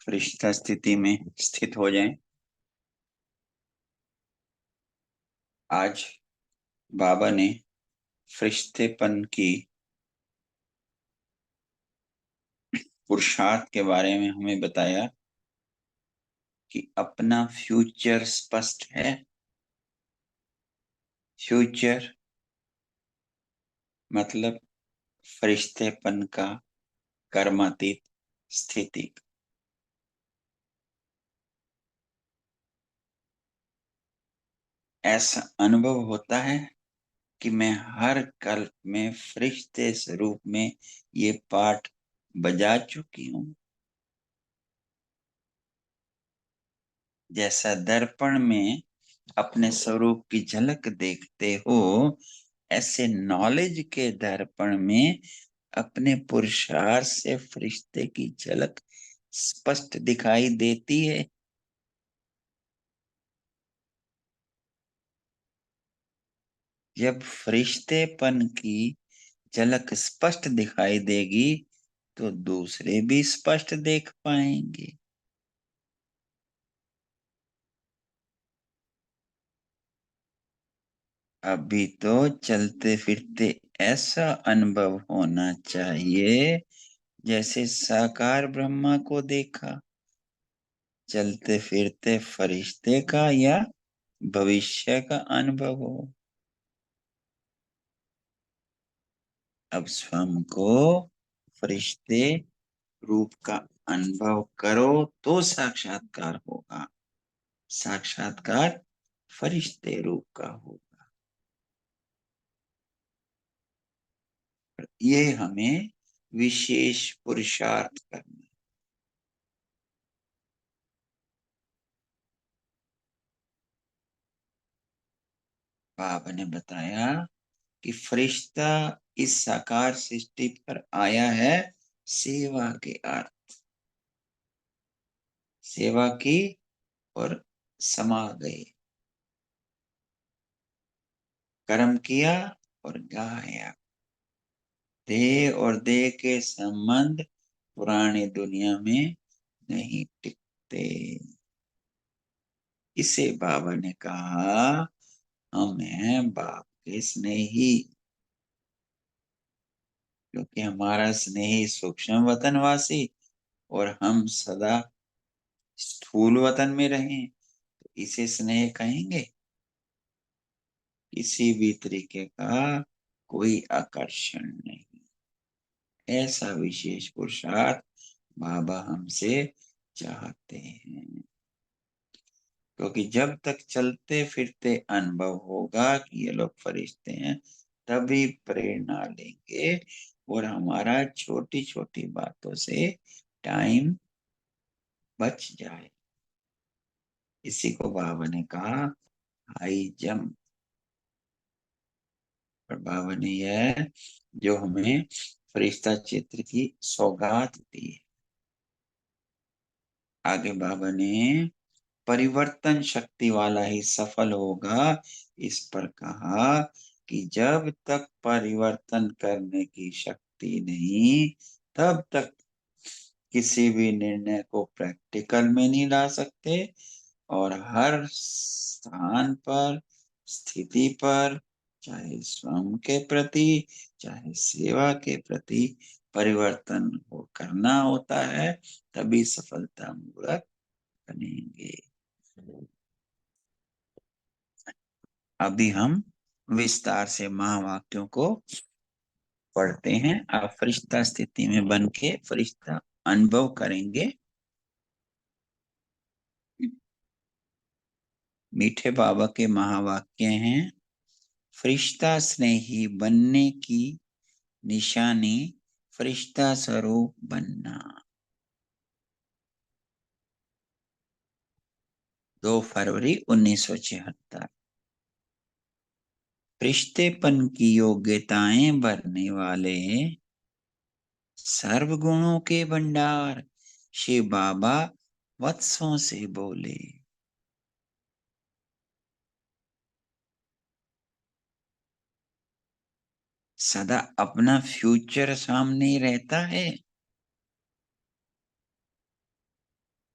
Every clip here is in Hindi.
फरिश्ता स्थिति में स्थित हो जाएं। आज बाबा ने फरिश्तेपन की पुरुषार्थ के बारे में हमें बताया कि अपना फ्यूचर स्पष्ट है। फ्यूचर मतलब फरिश्तेपन का कर्मातीत स्थिति। ऐसा अनुभव होता है कि मैं हर कल्प में फरिश्ते स्वरूप में ये पाठ बजा चुकी हूँ। जैसा दर्पण में अपने स्वरूप की झलक देखते हो, ऐसे नॉलेज के दर्पण में अपने पुरुषार्थ से फरिश्ते की झलक स्पष्ट दिखाई देती है। जब फरिश्तेपन की झलक स्पष्ट दिखाई देगी तो दूसरे भी स्पष्ट देख पाएंगे। अभी तो चलते फिरते ऐसा अनुभव होना चाहिए जैसे साकार ब्रह्मा को देखा। चलते फिरते फरिश्ते का या भविष्य का अनुभव हो। अब स्वयं को फरिश्ते रूप का अनुभव करो तो साक्षात्कार होगा। साक्षात्कार फरिश्ते रूप का होगा। ये हमें विशेष पुरुषार्थ करना। बाबा ने बताया कि फरिश्ता इस साकार सृष्टि पर आया है सेवा के अर्थ। सेवा की और समा गए। कर्म किया और गाया। देह और देह के संबंध पुरानी दुनिया में नहीं टिकते। इसे बाबा ने कहा, हम हैं बाप के स्नेही। क्योंकि हमारा स्नेही सूक्ष्म वतनवासी और हम सदा स्थूल वतन में रहें तो इसे स्नेह कहेंगे। किसी भी तरीके का कोई आकर्षण नहीं। ऐसा विशेष पुरुषार्थ बाबा हमसे चाहते हैं। क्योंकि जब तक चलते फिरते अनुभव होगा कि ये लोग फरिश्ते हैं, तभी प्रेरणा लेंगे और हमारा छोटी छोटी बातों से टाइम बच जाए। इसी को बाबा ने कहा हाई जंप। और बाबा ने यह जो हमें फरिश्ता चित्र की सौगात दी है। आगे बाबा ने परिवर्तन शक्ति वाला ही सफल होगा इस पर कहा कि जब तक परिवर्तन करने की शक्ति नहीं, तब तक किसी भी निर्णय को प्रैक्टिकल में नहीं ला सकते। और हर स्थान पर, स्थिति पर, चाहे स्वयं के प्रति चाहे सेवा के प्रति परिवर्तन को करना होता है, तभी सफलता मूलक बनेंगे। अभी हम विस्तार से महावाक्यों को पढ़ते हैं। आप फरिश्ता स्थिति में बन के फरिश्ता अनुभव करेंगे। मीठे बाबा के महावाक्य हैं। फरिश्ता स्नेही बनने की निशानी फरिश्ता स्वरूप बनना। 2 फरवरी 1976। फरिश्तेपन की योग्यताएं भरने वाले सर्व गुणों के भंडार शिव बाबा वत्सों से बोले। सदा अपना फ्यूचर सामने रहता है।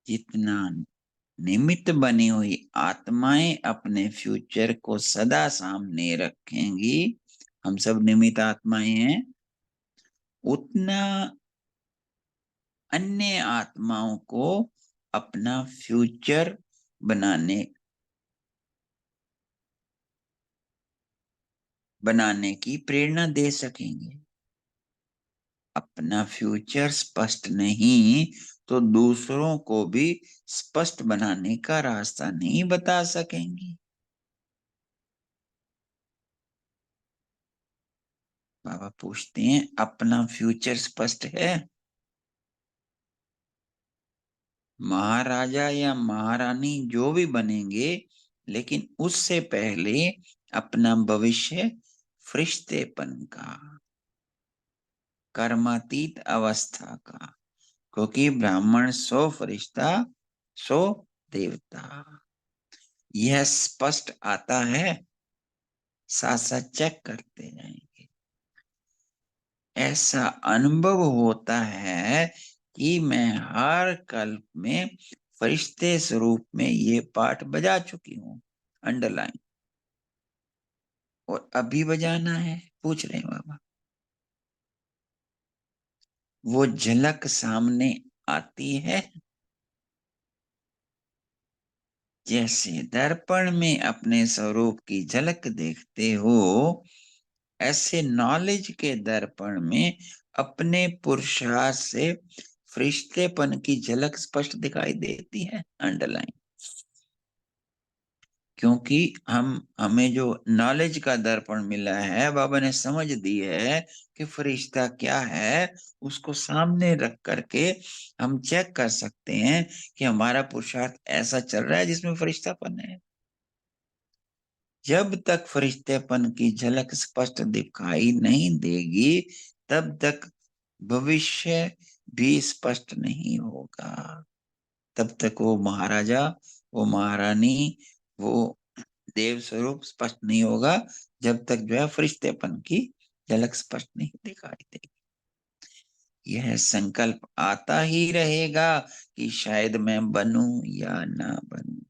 जितना निमित्त बनी हुई आत्माएं अपने फ्यूचर को सदा सामने रखेंगी, हम सब निमित्त आत्माएं हैं, उतना अन्य आत्माओं को अपना फ्यूचर बनाने बनाने की प्रेरणा दे सकेंगे। अपना फ्यूचर स्पष्ट नहीं तो दूसरों को भी स्पष्ट बनाने का रास्ता नहीं बता सकेंगी। बाबा पूछते हैं, अपना फ्यूचर स्पष्ट है? महाराजा या महारानी जो भी बनेंगे, लेकिन उससे पहले अपना भविष्य फरिश्तेपन का, कर्मातीत अवस्था का, क्योंकि ब्राह्मण सो फरिश्ता सो देवता, यह स्पष्ट आता है, साथ साथ चेक करते जाएंगे। ऐसा अनुभव होता है कि मैं हर कल्प में फरिश्ते स्वरूप में ये पाठ बजा चुकी हूँ, अंडरलाइन, और अभी बजाना है, पूछ रहे हैं बाबा। वो झलक सामने आती है, जैसे दर्पण में अपने स्वरूप की झलक देखते हो, ऐसे नॉलेज के दर्पण में अपने पुरुषार्थ से फरिश्तेपन की झलक स्पष्ट दिखाई देती है, अंडरलाइन। क्योंकि हमें जो नॉलेज का दर्पण मिला है, बाबा ने समझ दी है कि फरिश्ता क्या है, उसको सामने रख करके हम चेक कर सकते हैं कि हमारा पुरुषार्थ ऐसा चल रहा है जिसमें फरिश्तापन है। जब तक फरिश्तेपन की झलक स्पष्ट दिखाई नहीं देगी, तब तक भविष्य भी स्पष्ट नहीं होगा। तब तक वो महाराजा, वो महारानी, वो देव स्वरूप स्पष्ट नहीं होगा, जब तक जो है फरिश्तेपन की झलक स्पष्ट नहीं दिखाई देगी। यह संकल्प आता ही रहेगा कि शायद मैं बनूं या ना बनूं,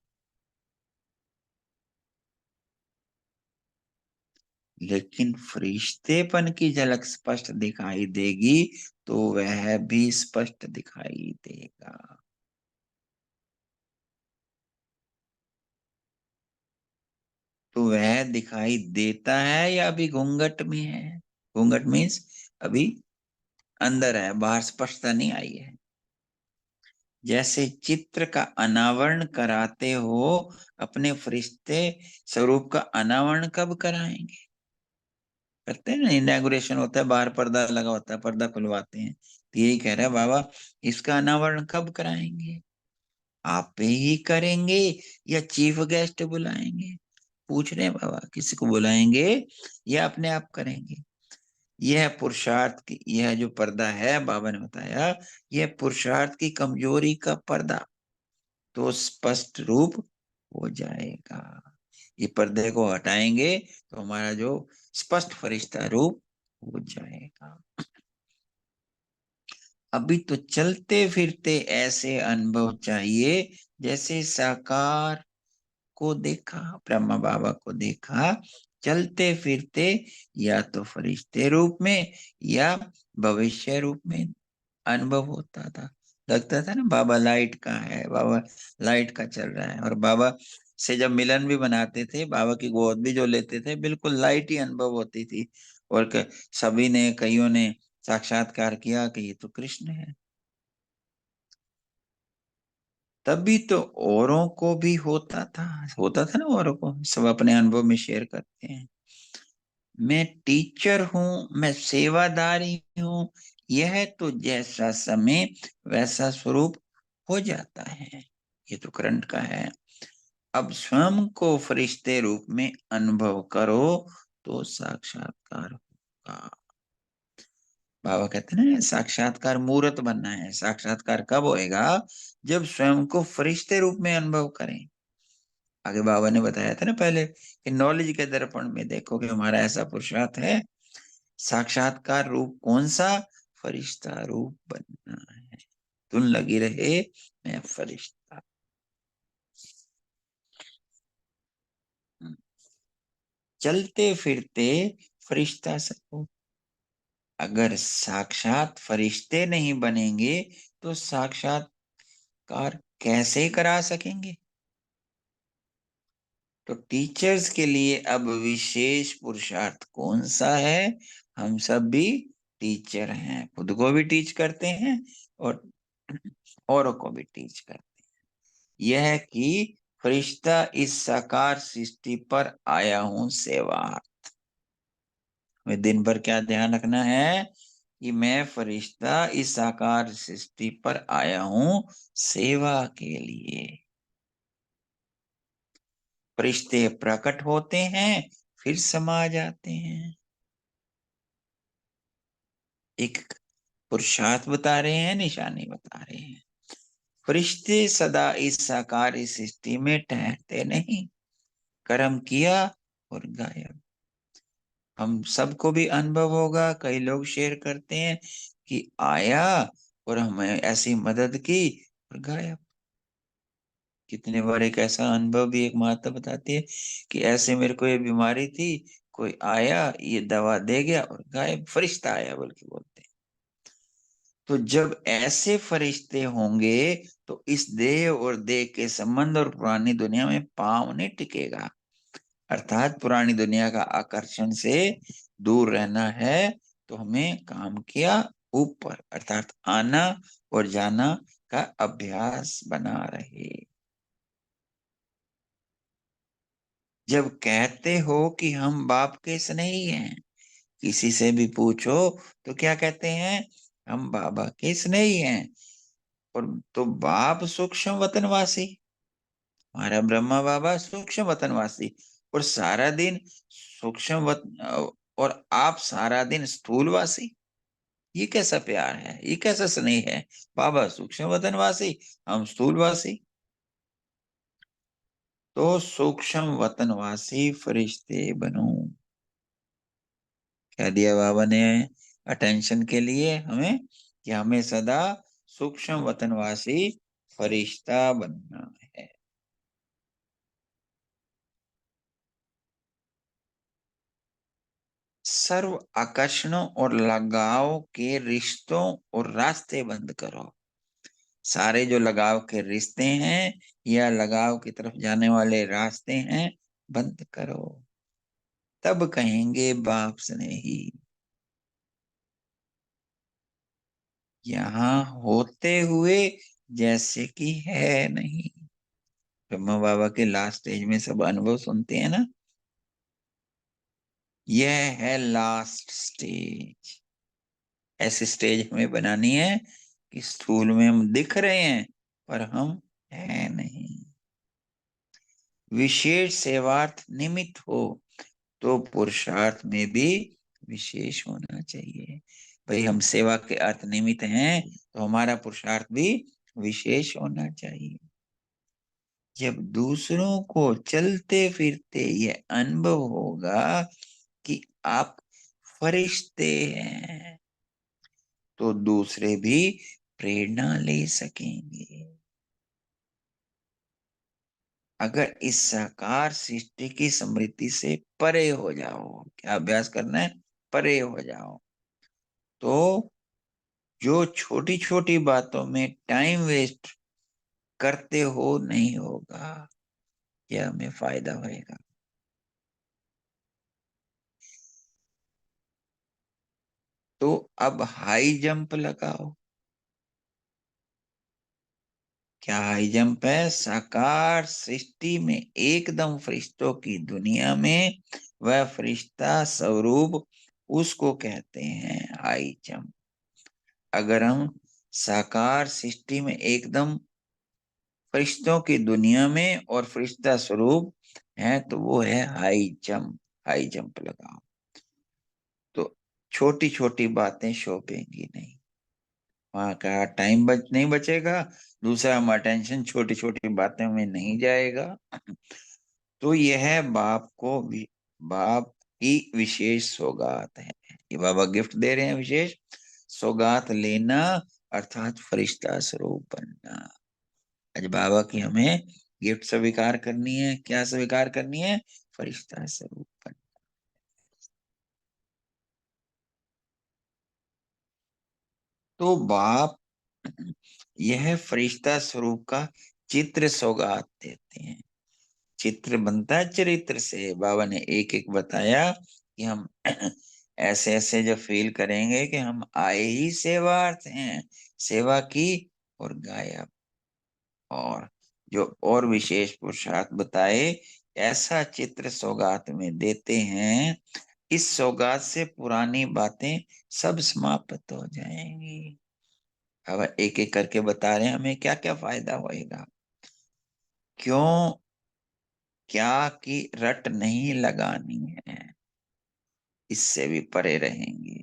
लेकिन फरिश्तेपन की झलक स्पष्ट दिखाई देगी तो वह भी स्पष्ट दिखाई देगा। तो वह दिखाई देता है या अभी घूंघट में है? घूंघट मीन्स अभी अंदर है, बाहर स्पष्टता नहीं आई है। जैसे चित्र का अनावरण कराते हो, अपने फरिश्ते स्वरूप का अनावरण कब कराएंगे? करते हैं ना, इनॉग्रेशन होता है, बाहर पर्दा लगा होता है, पर्दा खुलवाते हैं, तो यही कह रहा है बाबा, इसका अनावरण कब कराएंगे? आप ही करेंगे या चीफ गेस्ट बुलाएंगे? पूछ रहे हैं बाबा, किसी को बुलाएंगे या अपने आप करेंगे? यह पुरुषार्थ की, यह जो पर्दा है, बाबा ने बताया, यह पुरुषार्थ की कमजोरी का पर्दा तो स्पष्ट रूप हो जाएगा। ये पर्दे को हटाएंगे तो हमारा जो स्पष्ट फरिश्ता रूप हो जाएगा। अभी तो चलते फिरते ऐसे अनुभव चाहिए जैसे साकार को देखा, ब्रह्मा बाबा को देखा चलते फिरते, या तो फरिश्ते रूप में या भविष्य रूप में अनुभव होता था। लगता था ना बाबा लाइट का है, बाबा लाइट का चल रहा है, और बाबा से जब मिलन भी बनाते थे, बाबा की गोद भी जो लेते थे, बिल्कुल लाइट ही अनुभव होती थी। और सभी ने, कईयों ने साक्षात्कार किया कि ये तो कृष्ण है। तभी तो औरों को भी होता था ना, औरों को सब अपने अनुभव में शेयर करते हैं। मैं टीचर हूँ, मैं सेवादारी हूँ, यह तो जैसा समय वैसा स्वरूप हो जाता है, ये तो करंट का है। अब स्वयं को फरिश्ते रूप में अनुभव करो तो साक्षात्कार होगा। बाबा कहते हैं ना, साक्षात्कार मूर्त बनना है। साक्षात्कार कब होएगा? जब स्वयं को फरिश्ते रूप में अनुभव करें। आगे बाबा ने बताया था ना पहले कि नॉलेज के दर्पण में देखो कि हमारा ऐसा पुरुषार्थ है। साक्षात्कार रूप कौन सा? फरिश्ता रूप बनना है। धुन लगी रहे, मैं फरिश्ता। चलते फिरते फरिश्ता सब। अगर साक्षात फरिश्ते नहीं बनेंगे तो साक्षात्कार कैसे करा सकेंगे? तो टीचर्स के लिए अब विशेष पुरुषार्थ कौन सा है? हम सब भी टीचर हैं, खुद को भी टीच करते हैं और औरों को भी टीच करते हैं। यह कि फरिश्ता इस साकार सृष्टि पर आया हूं सेवा। हमें दिन भर क्या ध्यान रखना है कि मैं फरिश्ता इस साकार सृष्टि पर आया हूं सेवा के लिए। फरिश्ते प्रकट होते हैं फिर समा जाते हैं। एक पुरुषार्थ बता रहे हैं, निशानी बता रहे हैं। फरिश्ते सदा इस साकार सृष्टि में ठहरते नहीं, कर्म किया और गायब। हम सबको भी अनुभव होगा, कई लोग शेयर करते हैं कि आया और हमें ऐसी मदद की और गायब। कितने बार एक ऐसा अनुभव भी एक माता बताती है कि ऐसे मेरे को ये बीमारी थी, कोई आया, ये दवा दे गया और गायब। फरिश्ता आया बल्कि बोलते हैं। तो जब ऐसे फरिश्ते होंगे तो इस देह और देह के संबंध और पुरानी दुनिया में पांव नहीं टिकेगा। अर्थात पुरानी दुनिया का आकर्षण से दूर रहना है तो हमें काम किया ऊपर, अर्थात आना और जाना का अभ्यास बना रहे। जब कहते हो कि हम बाप के स्नेही हैं, किसी से भी पूछो तो क्या कहते हैं? हम बाबा के स्नेही हैं। और तो बाप सूक्ष्म वतनवासी, हमारा ब्रह्मा बाबा सूक्ष्म वतनवासी, और सारा दिन सूक्ष्म और आप सारा दिन स्थूलवासी। ये कैसा प्यार है, ये कैसा स्नेह है? बाबा सूक्ष्म वतनवासी, हम स्थूलवासी। तो सूक्ष्म वतनवासी फरिश्ते बनो। क्या दिया बाबा ने अटेंशन के लिए हमें? कि हमें सदा सूक्ष्म वतनवासी फरिश्ता बनना है। सर्व आकर्षणों और लगाव के रिश्तों और रास्ते बंद करो। सारे जो लगाव के रिश्ते हैं या लगाव की तरफ जाने वाले रास्ते हैं, बंद करो। तब कहेंगे बाप स्नेही। यहाँ होते हुए जैसे कि है नहीं। ब्रह्मा बाबा के लास्ट स्टेज में सब अनुभव सुनते हैं ना, यह है लास्ट स्टेज। ऐसी स्टेज हमें बनानी है कि स्थूल में हम दिख रहे हैं पर हम है नहीं। विशेष सेवार्थ निमित्त हो तो पुरुषार्थ में भी विशेष होना चाहिए। भाई हम सेवा के अर्थ निमित्त हैं तो हमारा पुरुषार्थ भी विशेष होना चाहिए। जब दूसरों को चलते फिरते ये अनुभव होगा कि आप फरिश्ते हैं तो दूसरे भी प्रेरणा ले सकेंगे। अगर इस साकार सृष्टि की स्मृति से परे हो जाओ, क्या अभ्यास करना है? परे हो जाओ तो जो छोटी छोटी बातों में टाइम वेस्ट करते हो नहीं होगा, यह हमें फायदा होएगा। तो अब हाई जंप लगाओ। क्या हाई जंप है? साकार सृष्टि में एकदम फरिश्तों की दुनिया में वह फरिश्ता स्वरूप, उसको कहते हैं हाई जंप। अगर हम साकार सृष्टि में एकदम फरिश्तों की दुनिया में और फरिश्ता स्वरूप है तो वो है हाई जंप। हाई जंप लगाओ तो छोटी छोटी बातें शोभेंगी नहीं, वहां का टाइम नहीं बचेगा। दूसरा, हम अटेंशन छोटी छोटी बातों में नहीं जाएगा। तो यह बाप की विशेष सौगात है। ये बाबा गिफ्ट दे रहे हैं, विशेष सौगात लेना अर्थात फरिश्ता स्वरूप बनना। आज बाबा की हमें गिफ्ट स्वीकार करनी है, क्या स्वीकार करनी है? फरिश्ता स्वरूप बनना। तो बाप यह फरिश्ता स्वरूप का चित्र सौगात देते हैं। चित्र बनता है चरित्र से। बाबा ने एक एक बताया कि हम ऐसे ऐसे जब फील करेंगे कि हम आए ही सेवार्थ हैं, सेवा की और गायब, और जो और विशेष पुरुषार्थ बताए, ऐसा चित्र सौगात में देते हैं। इस सौगात से पुरानी बातें सब समाप्त हो जाएंगी। अब एक एक करके बता रहे हैं हमें क्या क्या फायदा होएगा। क्यों? क्या की रट नहीं लगानी है, इससे भी परे रहेंगे।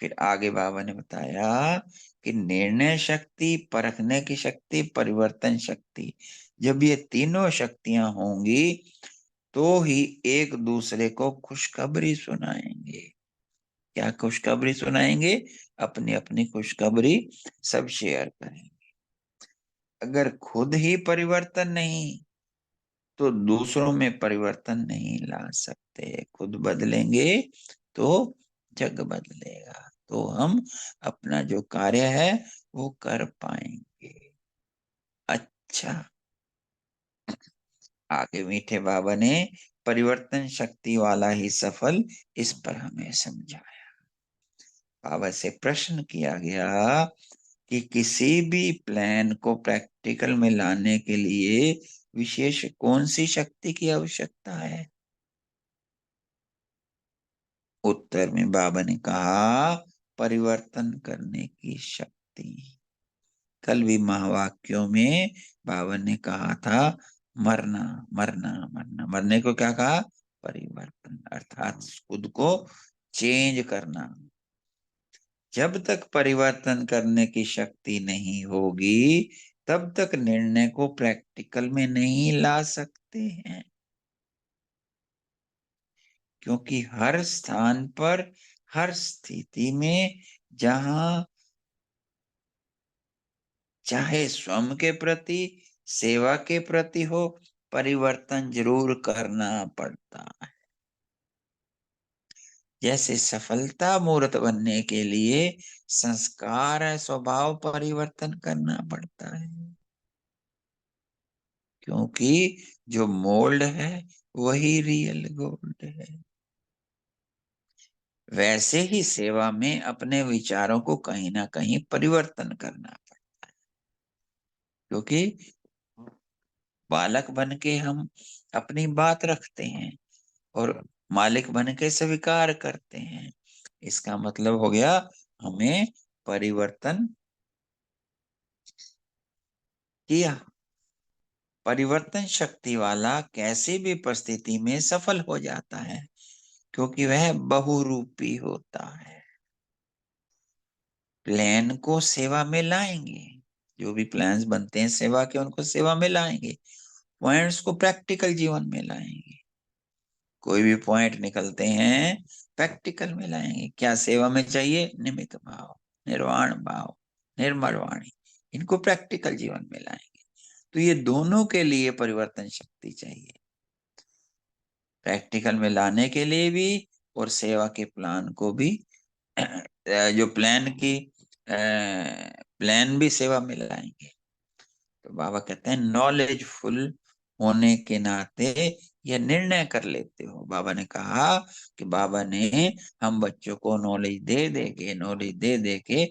फिर आगे बाबा ने बताया कि निर्णय शक्ति, परखने की शक्ति, परिवर्तन शक्ति, जब ये तीनों शक्तियां होंगी तो ही एक दूसरे को खुशखबरी सुनाएंगे। क्या खुशखबरी सुनाएंगे? अपनी अपनी खुशखबरी सब शेयर करेंगे। अगर खुद ही परिवर्तन नहीं तो दूसरों में परिवर्तन नहीं ला सकते। खुद बदलेंगे तो जग बदलेगा, तो हम अपना जो कार्य है वो कर पाएंगे। अच्छा, आगे मीठे बाबा ने परिवर्तन शक्ति वाला ही सफल, इस पर हमें समझाया। बाबा से प्रश्न किया गया कि किसी भी प्लान को प्रैक्टिकल में लाने के लिए विशेष कौन सी शक्ति की आवश्यकता है? उत्तर में बाबा ने कहा, परिवर्तन करने की शक्ति। कल भी महावाक्यों में बाबा ने कहा था, मरना मरना मरना। मरने को क्या कहा? परिवर्तन, अर्थात खुद को चेंज करना। जब तक परिवर्तन करने की शक्ति नहीं होगी तब तक निर्णय को प्रैक्टिकल में नहीं ला सकते हैं। क्योंकि हर स्थान पर, हर स्थिति में, जहां चाहे स्वयं के प्रति, सेवा के प्रति हो, परिवर्तन जरूर करना पड़ता है। जैसे सफलता मूर्त बनने के लिए संस्कार है, स्वभाव परिवर्तन करना पड़ता है। क्योंकि जो मोल्ड है वही रियल गोल्ड है। वैसे ही सेवा में अपने विचारों को कहीं ना कहीं परिवर्तन करना पड़ता है। क्योंकि बालक बन के हम अपनी बात रखते हैं और मालिक बन के स्वीकार करते हैं। इसका मतलब हो गया हमें परिवर्तन किया। परिवर्तन शक्ति वाला कैसी भी परिस्थिति में सफल हो जाता है, क्योंकि वह बहुरूपी होता है। प्लान को सेवा में लाएंगे, जो भी प्लान्स बनते हैं सेवा के, उनको सेवा में लाएंगे। पॉइंट्स को प्रैक्टिकल जीवन में लाएंगे। कोई भी पॉइंट निकलते हैं प्रैक्टिकल में लाएंगे। क्या सेवा में चाहिए? निमित्त भाव, निर्वाण भाव, निर्मल वाणी, इनको प्रैक्टिकल जीवन में लाएंगे। तो ये दोनों के लिए परिवर्तन शक्ति चाहिए, प्रैक्टिकल में लाने के लिए भी और सेवा के प्लान को भी। जो प्लान की प्लान भी सेवा में लाएंगे। तो बाबा कहते हैं नॉलेजफुल होने के नाते यह निर्णय कर लेते हो। बाबा ने कहा कि बाबा ने हम बच्चों को नॉलेज दे दे के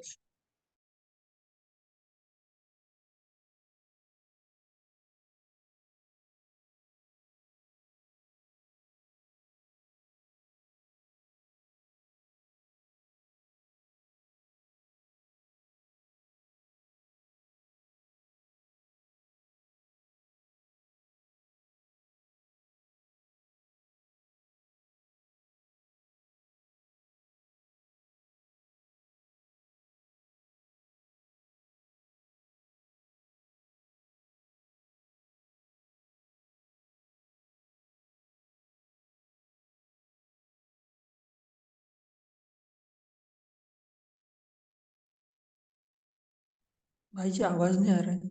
भाई जी आवाज नहीं आ रहा है।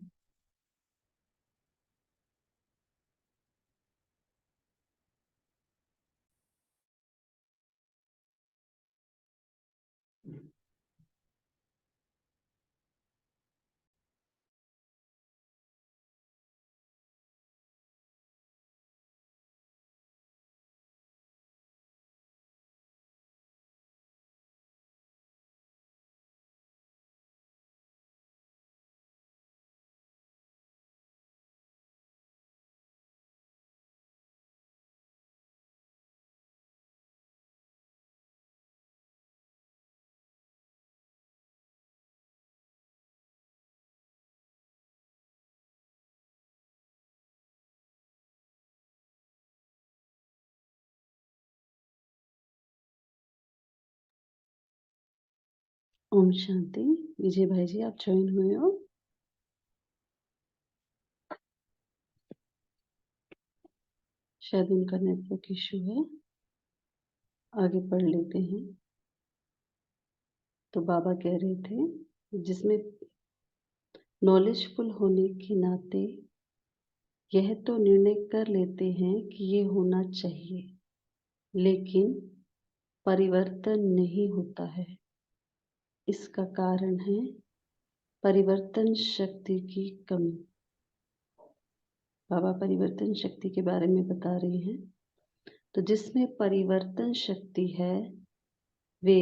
ओम शांति। विजय भाई जी आप ज्वाइन हुए हो। शायद उनका नेटवर्क इशू है। आगे पढ़ लेते हैं। तो बाबा कह रहे थे जिसमें नॉलेजफुल होने के नाते यह तो निर्णय कर लेते हैं कि ये होना चाहिए, लेकिन परिवर्तन नहीं होता है। इसका कारण है परिवर्तन शक्ति की कमी। बाबा परिवर्तन शक्ति के बारे में बता रहे हैं। तो जिसमें परिवर्तन शक्ति है वे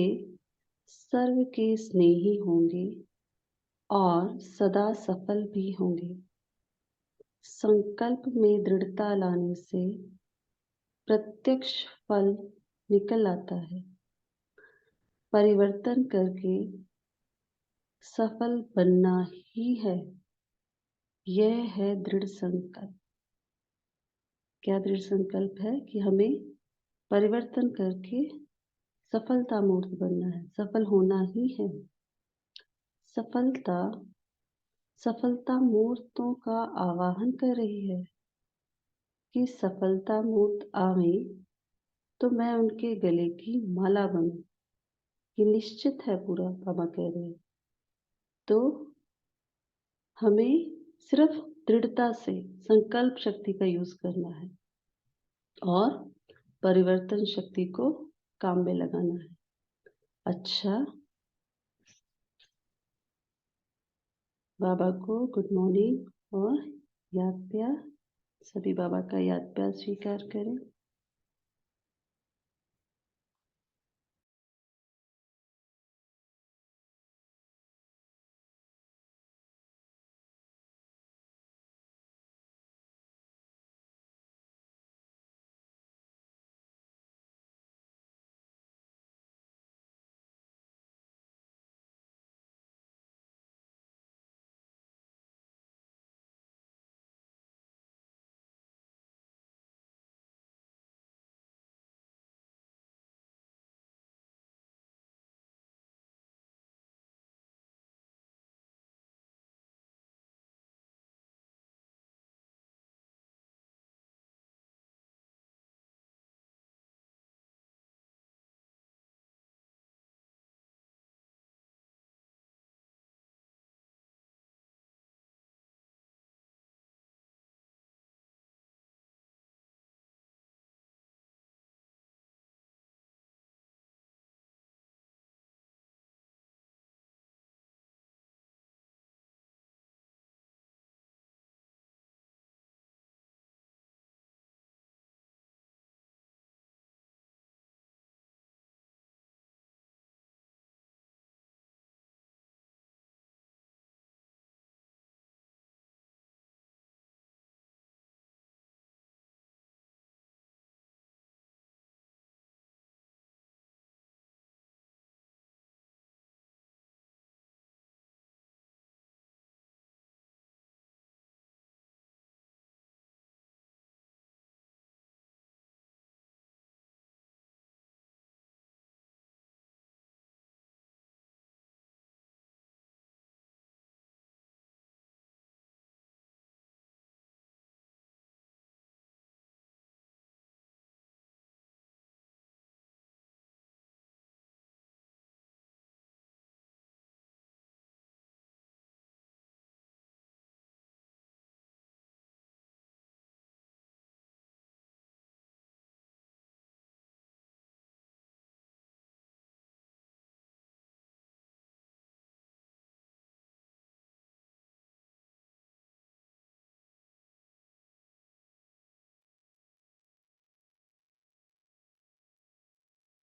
सर्व के स्नेही होंगे और सदा सफल भी होंगे। संकल्प में दृढ़ता लाने से प्रत्यक्ष फल निकल आता है। परिवर्तन करके सफल बनना ही है। यह है दृढ़ संकल्प। क्या दृढ़ संकल्प है कि हमें परिवर्तन करके सफलता मूर्त बनना है, सफल होना ही है। सफलता सफलता मूर्तों का आवाहन कर रही है कि सफलता मूर्त आवे तो मैं उनके गले की माला बनूं। ये निश्चित है पूरा, बाबा कह रहे हैं। तो हमें सिर्फ दृढ़ता से संकल्प शक्ति का यूज करना है और परिवर्तन शक्ति को काम में लगाना है। अच्छा, बाबा को गुड मॉर्निंग और याद प्यार। सभी बाबा का याद प्यार स्वीकार करें।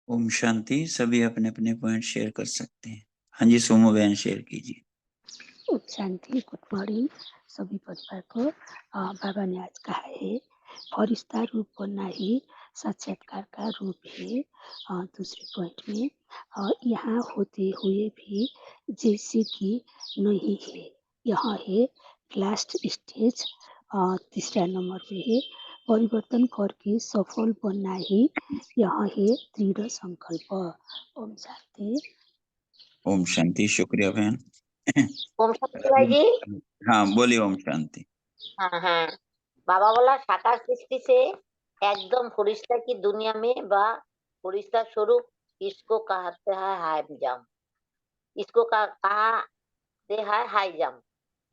ओम शांति। सभी अपने अपने पॉइंट शेयर कर सकते हैं। हाँ जी, सोमो बहन शेयर कीजिए। ओम शांति। गुड मॉर्निंग सभी परिवार को। बाबा ने आज कहा है फरिश्ता रूप बनना ही साक्षात्कार का रूप है। दूसरे पॉइंट में यहाँ होते हुए भी जैसे कि नहीं है, यहाँ है लास्ट स्टेज। तीसरा नंबर पे है परिवर्तन करके सफल बनना ही यहाँ है दृढ़ संकल्प। ओम शांति। ओम शांति। शुक्रिया बहन। ओम शांति भाई जी। हाँ बोलिए। ओम शांति। हाँ हाँ, बाबा बोला साकार सृष्टि से एकदम फरिश्ता की दुनिया में बा फरिश्ता स्वरूप इसको कहते हैं हाई जंप, इसको कहते हैं हाई जंप।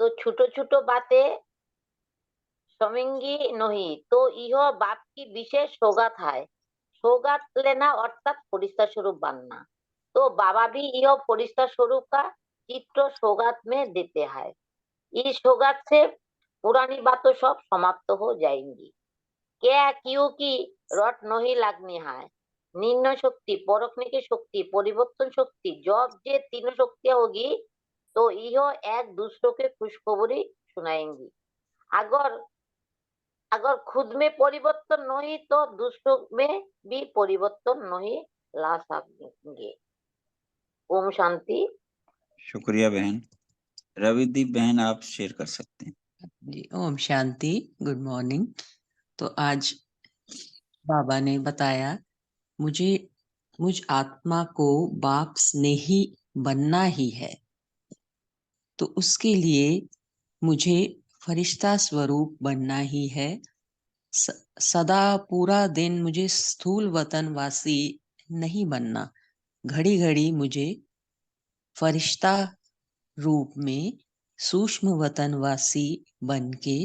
तो छोटो छोटो बातें समझेंगी नहीं तो यह बाप की विशेष सौगात है। सौगात लेना अर्थात फरिश्ता स्वरूप बनना। तो बाबा भी यह फरिश्ता स्वरूप का चित्र सौगात में देते हैं। इस सौगात से पुरानी बातें सब समाप्त हो जाएंगी। क्या क्योंकि रट नहीं लगनी है। निर्णय शक्ति, परखने की शक्ति, परिवर्तन शक्ति, जब ये तीनों शक्तियां होगी तो यह एक दूसरों के खुशखबरी सुनाएंगी। अगर अगर खुद में परिवर्तन नहीं तो दूसरों में भी परिवर्तन नहीं ला सकेंगे। ओम शांति। शुक्रिया बहन। रविदीप बहन आप शेयर कर सकते हैं। जी ओम शांति। Good morning. तो आज बाबा ने बताया मुझ आत्मा को बाप स्नेही बनना ही है, तो उसके लिए मुझे फरिश्ता स्वरूप बनना ही है। सदा पूरा दिन मुझे स्थूल वतनवासी नहीं बनना, घड़ी घड़ी मुझे फरिश्ता रूप में सूक्ष्म वतनवासी बन के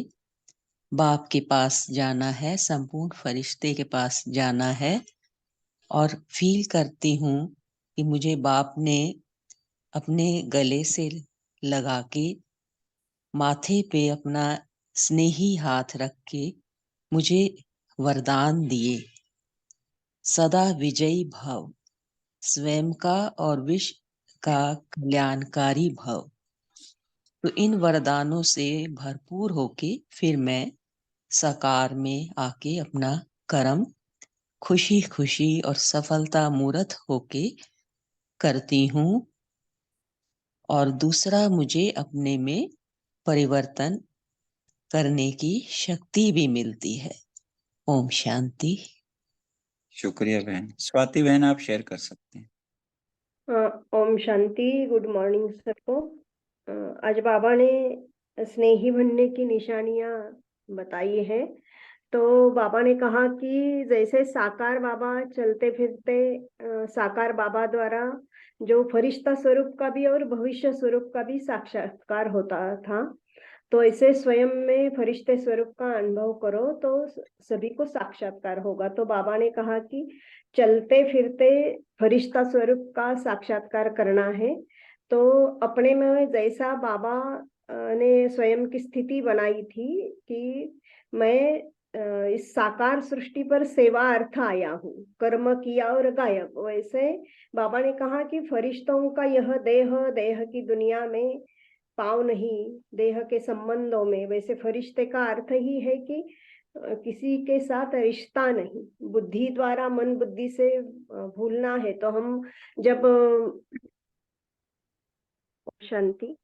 बाप के पास जाना है, संपूर्ण फरिश्ते के पास जाना है। और फील करती हूँ कि मुझे बाप ने अपने गले से लगा के माथे पे अपना स्नेही हाथ रख के मुझे वरदान दिए, सदा विजयी भव, स्वयं का और विश्व का कल्याणकारी भव। तो इन वरदानों से भरपूर होके फिर मैं साकार में आके अपना कर्म खुशी खुशी और सफलता मूर्त होके करती हूँ। और दूसरा, मुझे अपने में परिवर्तन करने की शक्ति भी मिलती है। ओम शांति। शुक्रिया बहन। स्वाति बहन आप शेयर कर सकते हैं। ओम शांति। गुड मॉर्निंग सबको। आज बाबा ने स्नेही बनने की निशानियां बताई हैं। तो बाबा ने कहा कि जैसे साकार बाबा चलते फिरते साकार बाबा द्वारा जो फरिश्ता स्वरूप का भी और भविष्य स्वरूप का भी साक्षात्कार होता था, तो ऐसे स्वयं में फरिश्ते स्वरूप का अनुभव करो तो सभी को साक्षात्कार होगा। तो बाबा ने कहा कि चलते फिरते फरिश्ता स्वरूप का साक्षात्कार करना है। तो अपने में जैसा बाबा ने स्वयं की स्थिति बनाई थी कि मैं इस साकार सृष्टि पर सेवा अर्थ आया हूँ, कर्म किया और गायब, वैसे बाबा ने कहा कि फरिश्तों का यह देह की दुनिया में पाव नहीं, देह के संबंधों में। वैसे फरिश्ते का अर्थ ही है कि किसी के साथ रिश्ता नहीं, बुद्धि द्वारा मन बुद्धि से भूलना है। तो हम जब शांति।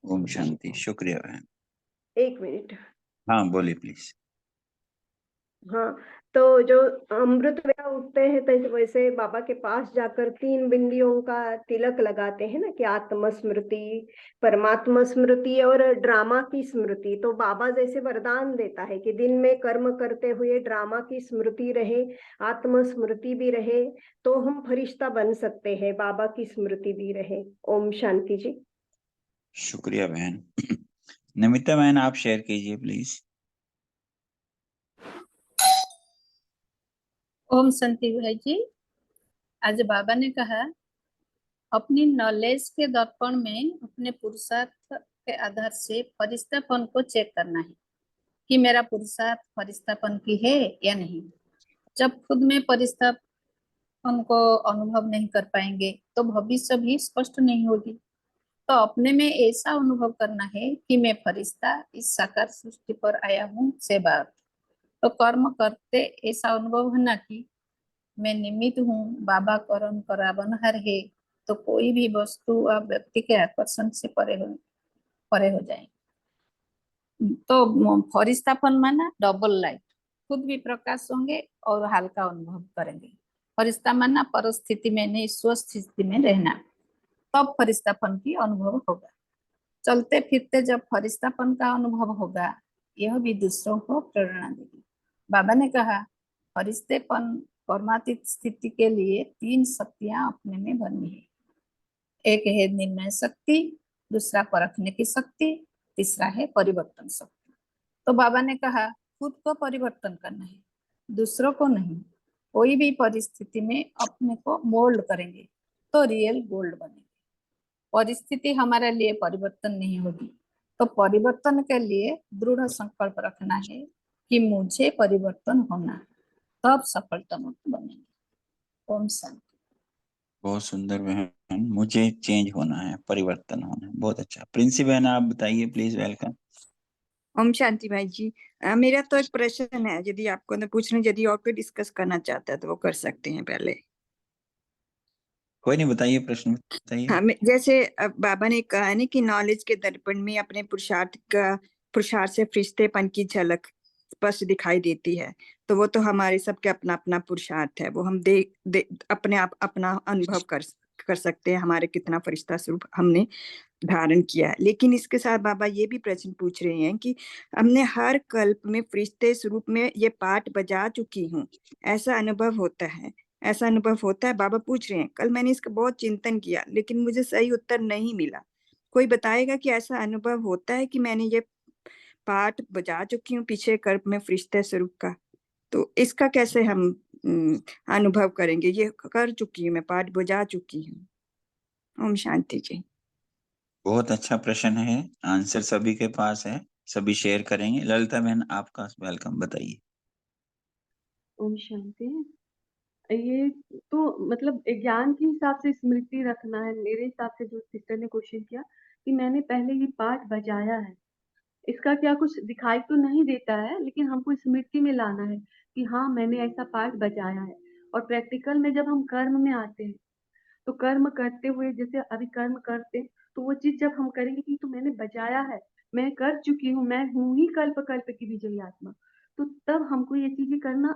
ओम शांति। शुक्रिया बहन। एक मिनट। हाँ बोलिए प्लीज। हाँ, तो जो अमृत वेला उठते हैं तो वैसे बाबा के पास जाकर 3 बिंदियों का तिलक लगाते हैं ना, कि आत्म स्मृति, परमात्मा स्मृति और ड्रामा की स्मृति। तो बाबा जैसे वरदान देता है कि दिन में कर्म करते हुए ड्रामा की स्मृति रहे, आत्म स्मृति भी रहे, तो हम फरिश्ता बन सकते हैं, बाबा की स्मृति भी रहे। ओम शांति जी। शुक्रिया बहन। नमिता बहन आप शेयर कीजिए प्लीज। ओम शांति भाई जी। आज बाबा ने कहा अपनी नॉलेज के दर्पण में अपने पुरुषार्थ के आधार से फरिश्तापन को चेक करना है कि मेरा पुरुषार्थ फरिश्तापन की है या नहीं। जब खुद में फरिश्ता को अनुभव नहीं कर पाएंगे तो भविष्य भी स्पष्ट नहीं होगी। तो अपने में ऐसा अनुभव करना है कि मैं फरिश्ता इस साकार सृष्टि पर आया हूँ से बात। तो कर्म करते ऐसा अनुभव होना कि मैं निमित्त हूँ, बाबा करण करावनहार है, तो कोई भी वस्तु व व्यक्ति के आकर्षण से परे हो जाए। तो फरिश्तापन माना डबल लाइट, खुद भी प्रकाश होंगे और हल्का अनुभव करेंगे। फरिश्ता माना परिस्थिति में नहीं स्वस्थिति में रहना, तब फरिश्तापन की अनुभव होगा। चलते फिरते जब फरिश्तापन का अनुभव होगा, यह भी दूसरों को प्रेरणा देगी। बाबा ने कहा फरिश्तेपन परमातीत स्थिति के लिए 3 शक्तियां अपने में भरनी है। एक है निर्णय शक्ति, दूसरा परखने की शक्ति, तीसरा है परिवर्तन शक्ति। तो बाबा ने कहा खुद को परिवर्तन करना है, दूसरों को नहीं। कोई भी परिस्थिति में अपने को मोल्ड करेंगे तो रियल गोल्ड बनेंगे। परिस्थिति हमारे लिए परिवर्तन नहीं होगी, तो परिवर्तन के लिए दृढ़ संकल्प रखना है कि मुझे परिवर्तन होना, तब सफलता मुक्त बनेंगे। ओम शांति। बहुत सुंदर बहन, मुझे चेंज होना है, परिवर्तन होना है। बहुत अच्छा। प्रिंसी बहन आप बताइए प्लीज। वेलकम। ओम शांति भाई जी। मेरा तो एक प्रश्न है, यदि आपको तो पूछने, यदि और कोई डिस्कस करना चाहता है तो वो कर सकते हैं पहले। कोई नहीं, बताइए प्रश्न बताइए। हाँ, जैसे बाबा ने कहा है ना कि नॉलेज के दर्पण में अपने पुरुषार्थ से फरिश्तेपन की झलक स्पष्ट दिखाई देती है। तो वो तो हमारे सबके अपना अपना पुरुषार्थ है, वो हम अपने आप अपना अनुभव कर सकते हैं हमारे कितना फरिश्ता स्वरूप हमने धारण किया है। लेकिन इसके साथ बाबा ये भी प्रश्न पूछ रहे हैं कि हमने हर कल्प में फरिश्ते स्वरूप में ये पाठ बजा चुकी हूँ, ऐसा अनुभव होता है? ऐसा अनुभव होता है? बाबा पूछ रहे हैं। कल मैंने इसका बहुत चिंतन किया लेकिन मुझे सही उत्तर नहीं मिला। कोई बताएगा कि ऐसा अनुभव होता है कि मैंने ये पाठ बजा चुकी हूँ पीछे कल्प में फरिश्ते स्वरूप का? तो इसका कैसे हम अनुभव करेंगे? ये कर चुकी हूँ मैं, पाठ बजा चुकी हूँ। ओम शांति जी। बहुत अच्छा प्रश्न है, आंसर सभी के पास है, सभी शेयर करेंगे। ललिता बहन आपका वेलकम, बताइए। ओम शांति। ये तो मतलब ज्ञान के हिसाब से स्मृति रखना है। मेरे हिसाब से जो सिस्टर ने क्वेश्चन किया कि मैंने पहले ये पाठ बजाया है, इसका क्या कुछ दिखाई तो नहीं देता है, लेकिन हमको स्मृति में लाना है कि हाँ मैंने ऐसा पाठ बजाया है। और प्रैक्टिकल में जब हम कर्म में आते हैं तो कर्म करते हुए, जैसे अभी कर्म करते हैं तो वो चीज जब हम करेंगे कि तो मैंने बजाया है, मैं कर चुकी हूँ, मैं हूँ ही कल्प कल्प की विजयी आत्मा, तो तब हमको ये चीजें करना,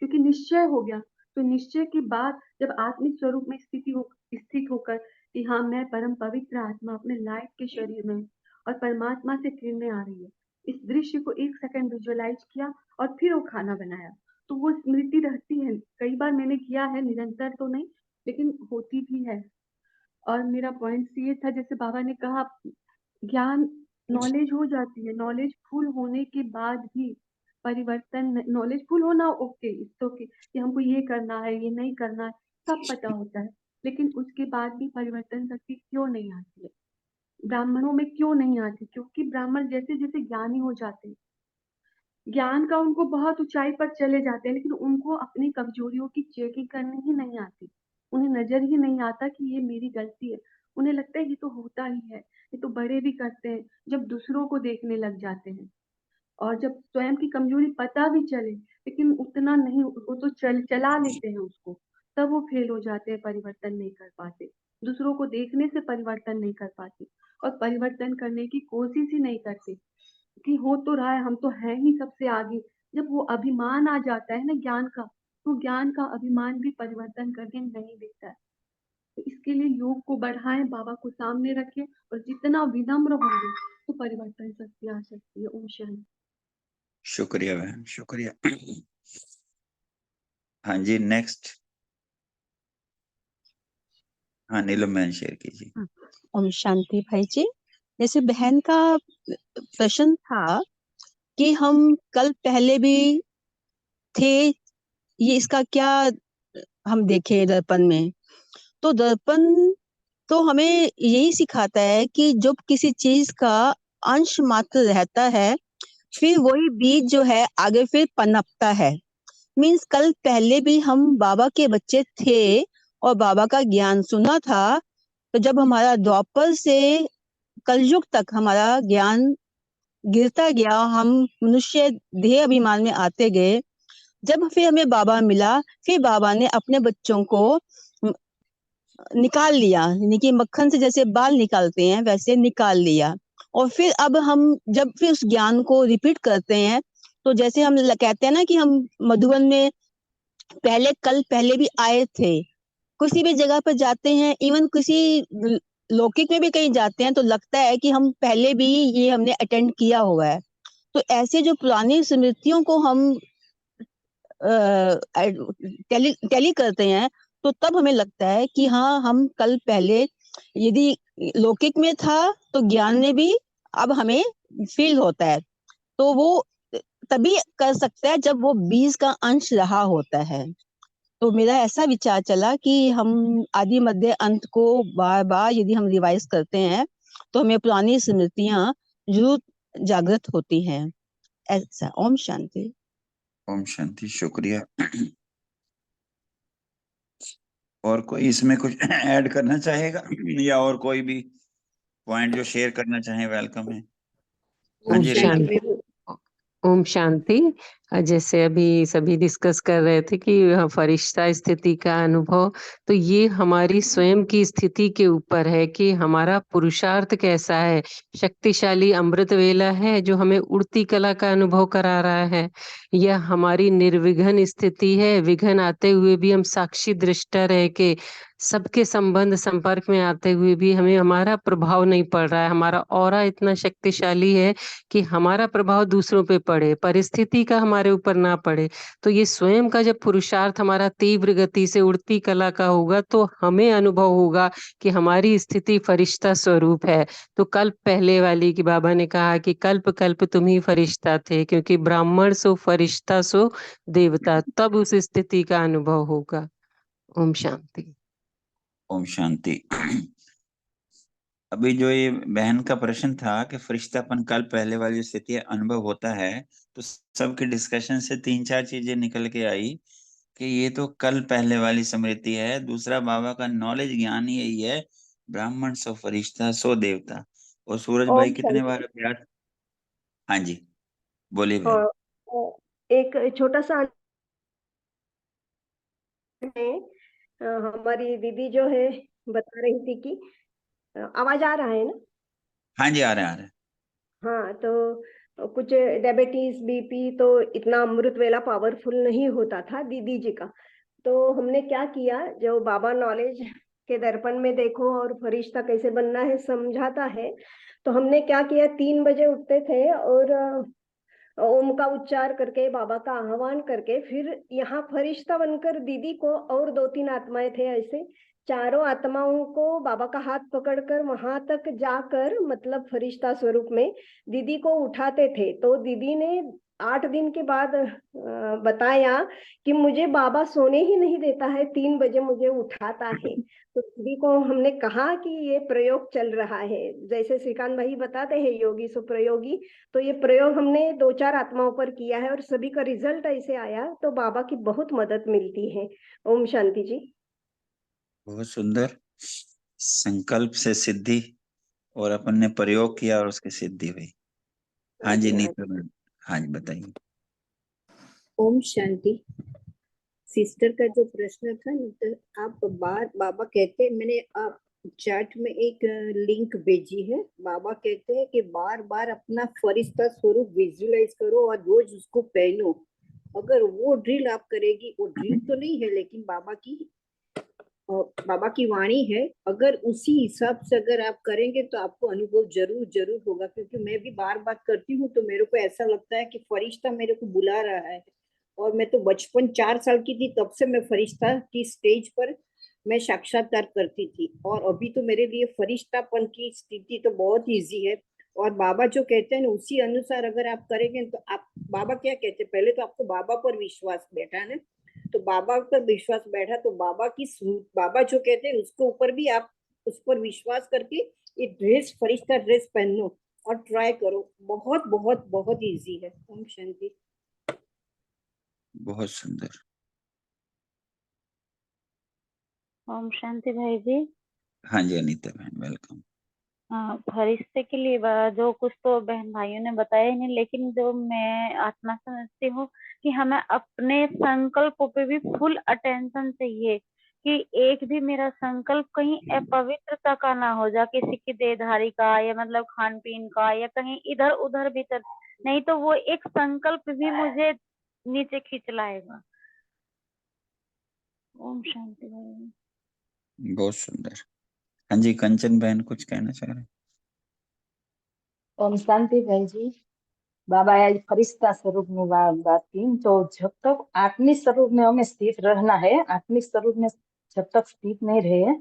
क्योंकि निश्चय हो गया। तो निश्चय के बाद जब आत्मिक स्वरूप में स्थित होकर कि हाँ मैं परम पवित्र आत्मा अपने लाइट के शरीर में और परमात्मा से किरणें आ रही है, इस दृश्य को 1 सेकंड विजुअलाइज किया और फिर वो खाना बनाया, तो वो स्मृति रहती है। कई बार मैंने किया है, निरंतर तो नहीं लेकिन होती भी है। और मेरा पॉइंट ये था, जैसे बाबा ने कहा ज्ञान नॉलेज हो जाती है, नॉलेज फुल होने के बाद भी परिवर्तन, नॉलेज फुल होना ओके, इट्स ओके कि हमको ये करना है ये नहीं करना है, सब पता होता है, लेकिन उसके बाद भी परिवर्तन शक्ति क्यों नहीं आती है? ब्राह्मणों में क्यों नहीं आती? क्योंकि ब्राह्मण जैसे जैसे ज्ञानी हो जाते हैं, ज्ञान का उनको बहुत ऊंचाई पर चले जाते हैं, लेकिन उनको अपनी कमजोरियों की चेकिंग करनी ही नहीं आती। उन्हें नजर ही नहीं आता कि ये मेरी गलती है। उन्हें लगता है ये तो होता ही है, ये तो बड़े भी करते हैं। जब दूसरों को देखने लग जाते हैं और जब स्वयं की कमजोरी पता भी चले लेकिन उतना नहीं, वो तो चला लेते हैं उसको, तब वो फेल हो जाते हैं, परिवर्तन नहीं कर पाते, दूसरों को देखने से परिवर्तन नहीं कर पाते और परिवर्तन करने की कोशिश ही नहीं करते कि हो तो रहा है, हम तो हैं ही सबसे आगे। जब वो अभिमान आ जाता है ना ज्ञान का, तो ज्ञान का अभिमान भी परिवर्तन करके नहीं दिखता है। तो इसके लिए योग को बढ़ाएं, बाबा को सामने रखें और जितना विनम्र होंगे तो परिवर्तन शक्ति आ सकती है। ओम शांति। शुक्रिया बहन, शुक्रिया। हाँ जी, नेक्स्ट। हाँ नीलम बहन शेयर कीजिए। ओम शांति भाई जी। जैसे बहन का प्रश्न था कि हम कल पहले भी थे, ये इसका क्या हम देखे दर्पण में? तो दर्पण तो हमें यही सिखाता है कि जब किसी चीज का अंश मात्र रहता है, फिर वही बीज जो है आगे फिर पनपता है। मीन्स कल पहले भी हम बाबा के बच्चे थे और बाबा का ज्ञान सुना था। तो जब हमारा द्वापर से कलयुग तक हमारा ज्ञान गिरता गया, हम मनुष्य देह अभिमान में आते गए, जब फिर हमें बाबा मिला, फिर बाबा ने अपने बच्चों को निकाल लिया, यानी कि मक्खन से जैसे बाल निकालते हैं वैसे निकाल लिया। और फिर अब हम जब फिर उस ज्ञान को रिपीट करते हैं, तो जैसे हम कहते हैं ना कि हम मधुबन में कल पहले भी आए थे, किसी भी जगह पर जाते हैं, इवन किसी लौकिक में भी कहीं जाते हैं तो लगता है कि हम पहले भी ये हमने अटेंड किया हुआ है। तो ऐसे जो पुरानी स्मृतियों को हम टैली करते हैं, तो तब हमें लगता है कि हाँ, हम कल पहले यदि लौकिक में था तो ज्ञान में भी अब हमें फील होता है। तो वो तभी कर सकता है जब वो बीज का अंश रहा होता है। तो मेरा ऐसा विचार चला कि हम आदि मध्य अंत को बार बार यदि हम रिवाइज करते हैं तो हमें पुरानी स्मृतियां जरूर जागृत होती हैं। ऐसा। ओम शांति। ओम शांति, शुक्रिया। और कोई इसमें कुछ ऐड करना चाहेगा या और कोई भी पॉइंट जो शेयर करना चाहे, वेलकम है। हाँ ओम जी रीना। शांति। ओम शांति। जैसे अभी सभी डिस्कस कर रहे थे कि फरिश्ता स्थिति का अनुभव, तो ये हमारी स्वयं की स्थिति के ऊपर है कि हमारा पुरुषार्थ कैसा है। शक्तिशाली अमृत वेला है जो हमें उड़ती कला का अनुभव करा रहा है, या हमारी निर्विघ्न स्थिति है, विघ्न आते हुए भी हम साक्षी दृष्टा रह के सबके संबंध संपर्क में आते हुए भी हमें हमारा प्रभाव नहीं पड़ रहा है। हमारा ऑरा इतना शक्तिशाली है कि हमारा प्रभाव दूसरों पे पड़े, परिस्थिति का हमारे ऊपर ना पड़े। तो ये स्वयं का जब पुरुषार्थ हमारा तीव्र गति से उड़ती कला का होगा तो हमें अनुभव होगा कि हमारी स्थिति फरिश्ता स्वरूप है। तो कल्प पहले वाली की बाबा ने कहा कि कल्प कल्प तुम ही फरिश्ता थे, क्योंकि ब्राह्मण सो फरिश्ता सो देवता, तब उस स्थिति का अनुभव होगा। ओम शांति। ओम शांति। अभी जो ये बहन का प्रश्न था कि फरिश्तापन कल पहले वाली स्थिति अनुभव होता है, तो सबके डिस्कशन से 3-4 चीजें निकल के आई कि ये तो कल पहले वाली स्मृति है। दूसरा, बाबा का नॉलेज ज्ञान ही यही है, ब्राह्मण सो फरिश्ता सो देवता। और सूरज भाई ओम कितने शांति। बार अभ्यास। हाँ जी, बोलिए बहन। हाँ, एक छोटा सा है, हमारी दीदी जो है बता रही थी कि आवाज आ रहा है ना? हाँ जी, आ रहे हैं। हाँ, तो कुछ डायबिटीज बीपी तो इतना अमृत वेला पावरफुल नहीं होता था दीदी जी का। तो हमने क्या किया, जो बाबा नॉलेज के दर्पण में देखो और फरिश्ता कैसे बनना है समझाता है, तो हमने क्या किया, 3 बजे उठते थे और ओम का उच्चार करके बाबा का आह्वान करके फिर यहाँ फरिश्ता बनकर दीदी को और 2-3 आत्माएं थे, ऐसे चारों आत्माओं को बाबा का हाथ पकड़कर वहां तक जाकर, मतलब फरिश्ता स्वरूप में दीदी को उठाते थे। तो दीदी ने 8 दिन के बाद बताया कि मुझे बाबा सोने ही नहीं देता है, 3 बजे मुझे उठाता है। तो दीदी को हमने कहा कि ये प्रयोग चल रहा है, जैसे श्रीकांत भाई बताते हैं योगी सो प्रयोगी। तो ये प्रयोग हमने 2-4 आत्माओं पर किया है और सभी का रिजल्ट ऐसे आया, तो बाबा की बहुत मदद मिलती है। ओम शांति जी। बहुत सुंदर। संकल्प से सिद्धि, और अपन ने प्रयोग किया और उसकी सिद्धि हुई। हाँ हाँ जी जी, हाँ। नीता मैम। हाँ जी, बताइए। ओम शांति। सिस्टर का जो प्रश्न था ना, तो आप बाबा कहते हैं, मैंने आप चैट में एक लिंक भेजी है। बाबा कहते हैं कि बार बार अपना फरिश्ता स्वरूप विजुअलाइज करो और रोज उसको पहनो। अगर वो ड्रिल आप करेगी, वो ड्रिल तो नहीं है लेकिन बाबा की वाणी है, अगर उसी हिसाब से अगर आप करेंगे तो आपको अनुभव जरूर जरूर होगा। क्योंकि मैं भी बार बार करती हूँ तो मेरे को ऐसा लगता है कि फरिश्ता मेरे को बुला रहा है। और मैं तो बचपन 4 साल की थी तब से मैं फरिश्ता की स्टेज पर मैं साक्षात्कार करती थी, और अभी तो मेरे लिए फरिश्तापन की स्थिति तो बहुत इजी है। और बाबा जो कहते हैं ना उसी अनुसार अगर आप करेंगे तो आप, बाबा क्या कहते हैं, पहले तो आपको बाबा पर विश्वास बैठा ना, तो बाबा पर विश्वास बैठा तो बाबा जो कहते हैं उसके ऊपर भी आप उस पर विश्वास करके ये ड्रेस, फरिश्ता ड्रेस पहनो और ट्राई करो। बहुत बहुत बहुत इजी है। ओम शांति। बहुत सुंदर। ओम शांति भाई जी। हाँ जी अनीता बहन, वेलकम। फरिश्ते के लिए जो कुछ तो बहन भाइयों ने बताया ही नहीं, लेकिन जो मैं आत्मा समझती हूँ कि हमें अपने संकल्पों पे भी फुल अटेंशन चाहिए कि एक भी मेरा संकल्प कहीं अपवित्रता का ना हो जा, किसी की देहधारी का या मतलब खान पीन का या कहीं इधर उधर भीतर, नहीं तो वो एक संकल्प भी मुझे नीचे खींच लाएगा। ओम शांति भाई। बहुत सुंदर। हाँ जी कंचन बहन कुछ कहना चाह रहे हैं? ओम शांति भाई जी। बाबा आज फरिश्ता स्वरूप में बात की, तो जब तक आत्मिक स्वरूप में हमें स्थित रहना है, आत्मिक स्वरूप में जब तक स्थित नहीं रहे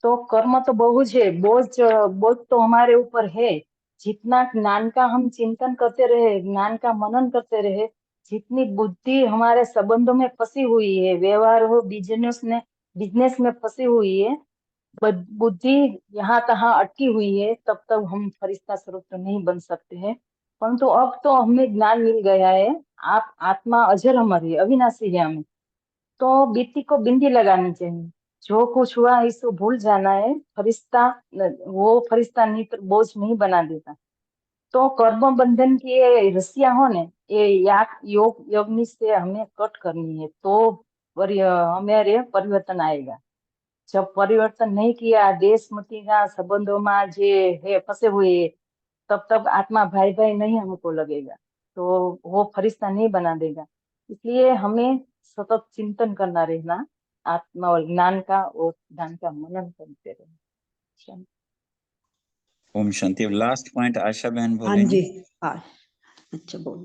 तो कर्म तो बहुत है, बोझ तो हमारे ऊपर है। जितना ज्ञान का हम चिंतन करते रहे, ज्ञान का मनन करते रहे, जितनी बुद्धि हमारे संबंधों में फंसी हुई है, व्यवहार हो, बिजनेस में फंसी हुई है, बुद्धि यहाँ तहाँ अटकी हुई है, तब तक हम फरिश्ता स्वरूप तो नहीं बन सकते हैं। परंतु अब तो हमें ज्ञान मिल गया है, आप आत्मा अजर अमर है, अविनाशी है। हमें तो बीती को बिंदी लगानी चाहिए, जो कुछ हुआ इसको भूल जाना है। वो फरिश्ता नहीं तो बोझ नहीं बना देता। तो कर्म बंधन की ये रस्सियां हो ने, ये योग योगनी से हमें कट करनी है, तो हमारे परिवर्तन आएगा। जब परिवर्तन नहीं किया, देश मती का संबंधों में जे है फंसे हुए, तब तक आत्मा भाई भाई नहीं हमको लगेगा, तो वो फरिश्ता नहीं बना देगा। इसलिए हमें सतत चिंतन करना रहना, आत्मा और ज्ञान का और ज्ञान का मनन करते रहना। ओम शांति। लास्ट पॉइंट आशा बहन हाँ बोलेंगे। जी। हाँ अच्छा बोल।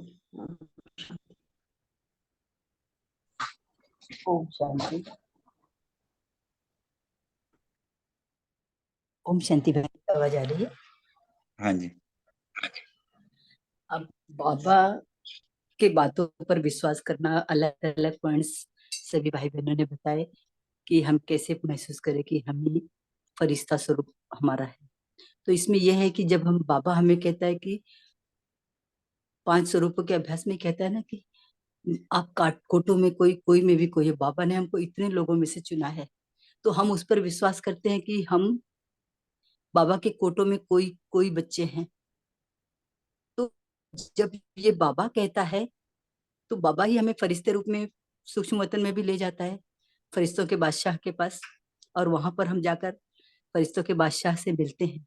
ओम शांति। ओम शांति भाई, आवाज आ रही है? हाँ जी। अब बाबा के बातों पर विश्वास करना, अलग अलग पॉइंट्स सभी भाई बहनों ने बताए कि हम कैसे महसूस करें कि हम ही फरिश्ता स्वरूप हमारा है। तो इसमें यह है कि जब हम बाबा हमें कहता है कि 5 स्वरूपों के अभ्यास में कहता है ना कि आप कोटों में कोई में भी कोई है, बाबा ने हमको इतने लोगों में से चुना है, तो हम उस पर विश्वास करते हैं कि हम बाबा के कोटों में कोई बच्चे हैं। तो जब ये बाबा कहता है तो बाबा ही हमें फरिश्ते रूप में सूक्ष्म वतन में भी ले जाता है, फरिश्तों के बादशाह के पास, और वहां पर हम जाकर फरिश्तों के बादशाह से मिलते हैं।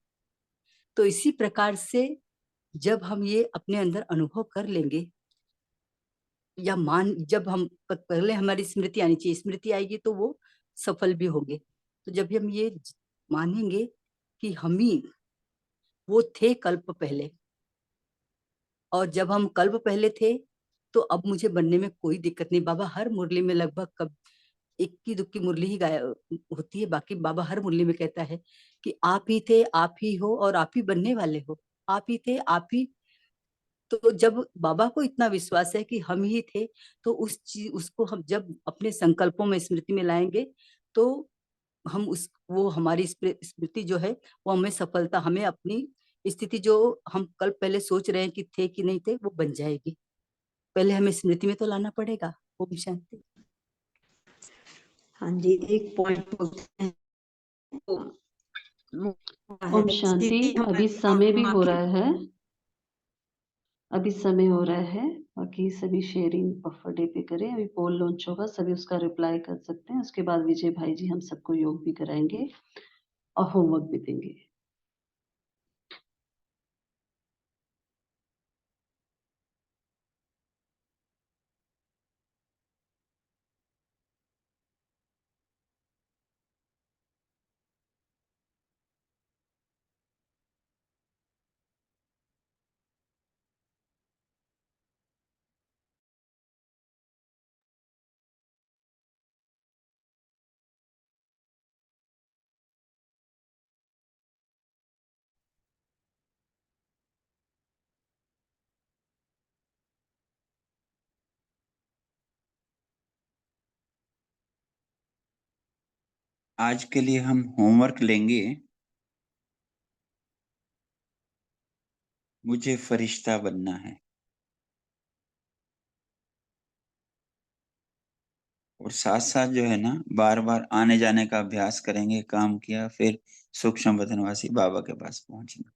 तो इसी प्रकार से जब हम ये अपने अंदर अनुभव कर लेंगे, या जब हम पहले हमारी स्मृति आनी चाहिए, स्मृति आएगी तो वो सफल भी होंगे। तो जब हम ये मानेंगे कि हम ही वो थे कल्प पहले, और जब हम कल्प पहले थे तो अब मुझे बनने में कोई दिक्कत नहीं। बाबा हर मुरली में लगभग कब इक्की दुक्की मुरली ही गाया होती है, बाकी बाबा हर मुरली में कहता है कि आप ही थे, आप ही हो और आप ही बनने वाले हो, आप ही थे आप ही। तो जब बाबा को इतना विश्वास है कि हम ही थे, तो उसको हम जब अपने संकल्पों में स्मृति में लाएंगे तो हम वो हमारी स्मृति जो है वो हमें सफलता, हमें अपनी स्थिति जो हम कल पहले सोच रहे हैं कि थे कि नहीं थे, वो बन जाएगी। पहले हमें स्मृति में तो लाना पड़ेगा। ओम शांति। हाँ जी, एक पॉइंट बोलते हैं तो ओम शांति। अभी समय भी हो रहा है, बाकी सभी शेयरिंग बफर डे पे करें। अभी पोल लॉन्च होगा, सभी उसका रिप्लाई कर सकते हैं। उसके बाद विजय भाई जी हम सबको योग भी कराएंगे और होमवर्क भी देंगे। आज के लिए हम होमवर्क लेंगे। मुझे फरिश्ता बनना है। और साथ साथ जो है ना बार बार आने जाने का अभ्यास करेंगे, काम किया फिर सूक्ष्म वतनवासी बाबा के पास पहुंचना।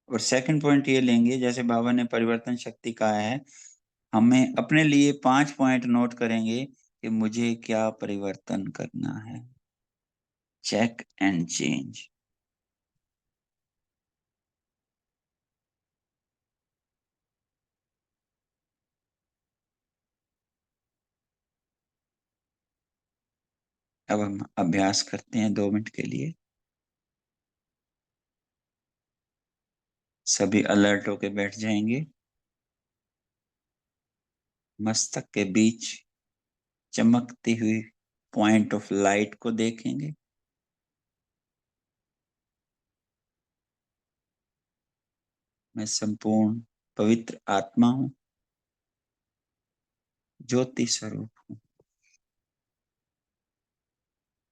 और सेकंड पॉइंट ये लेंगे, जैसे बाबा ने परिवर्तन शक्ति कहा है, हमें अपने लिए 5 पॉइंट नोट करेंगे कि मुझे क्या परिवर्तन करना है। Check and change. अब हम अभ्यास करते हैं 2 मिनट के लिए। सभी अलर्ट होके बैठ जाएंगे। मस्तक के बीच चमकती हुई पॉइंट ऑफ लाइट को देखेंगे। मैं संपूर्ण पवित्र आत्मा हूं, ज्योति स्वरूप हूं।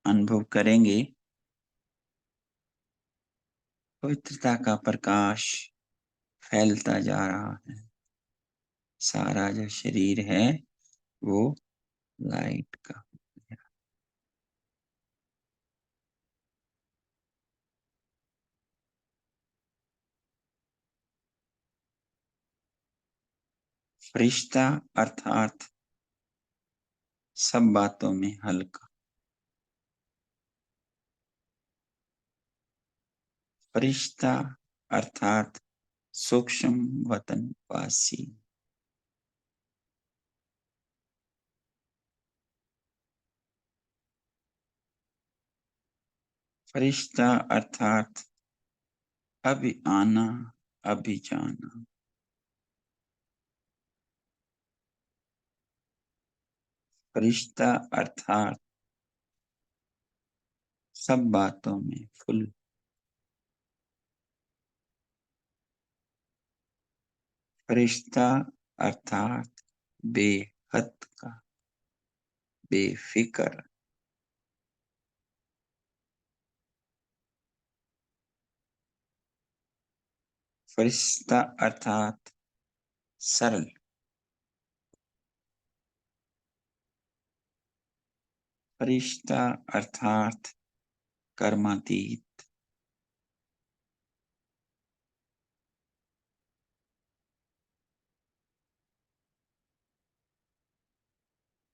अनुभव करेंगे पवित्रता का प्रकाश फैलता जा रहा है। सारा जो शरीर है वो लाइट का। फरिश्ता अर्थात सब बातों में हल्का। फरिश्ता अर्थात सूक्ष्म वतनवासी। फरिश्ता अर्थात अभी आना अभी जाना। फरिश्ता अर्थात सब बातों में फुल। फरिश्ता अर्थात बेहद का, बेफिक्र। फरिश्ता अर्थात सरल। फरिश्ता अर्थात कर्मातीत।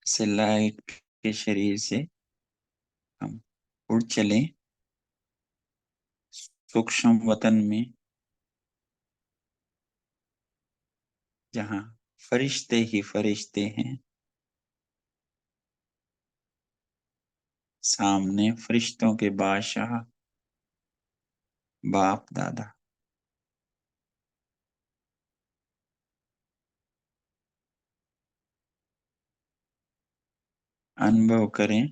से लाइट के शरीर से हम उड़ चले सूक्ष्म वतन में, जहां फरिश्ते ही फरिश्ते हैं। सामने फरिश्तों के बादशाह बाप दादा। अनुभव करें,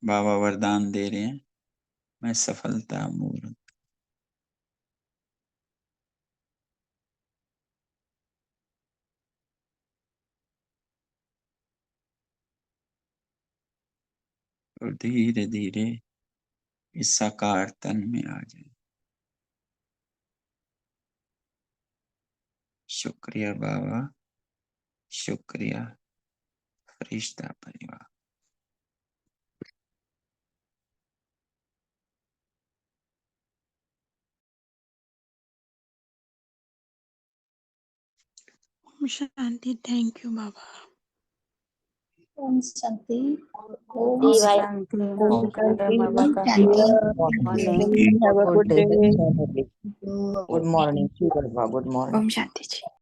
बाबा वरदान दे रहे हैं, मैं सफलता मूर्त। और धीरे धीरे इस साकार तन में आ जाए। शुक्रिया बाबा, शुक्रिया फरिश्ता परिवार। ओम शांति। थैंक यू बाबा। ओम शांति। ओम जी भाई। शांति। ओम शांति। बाबा का Have a good day. Good morning. Good morning. Om Shanti ji.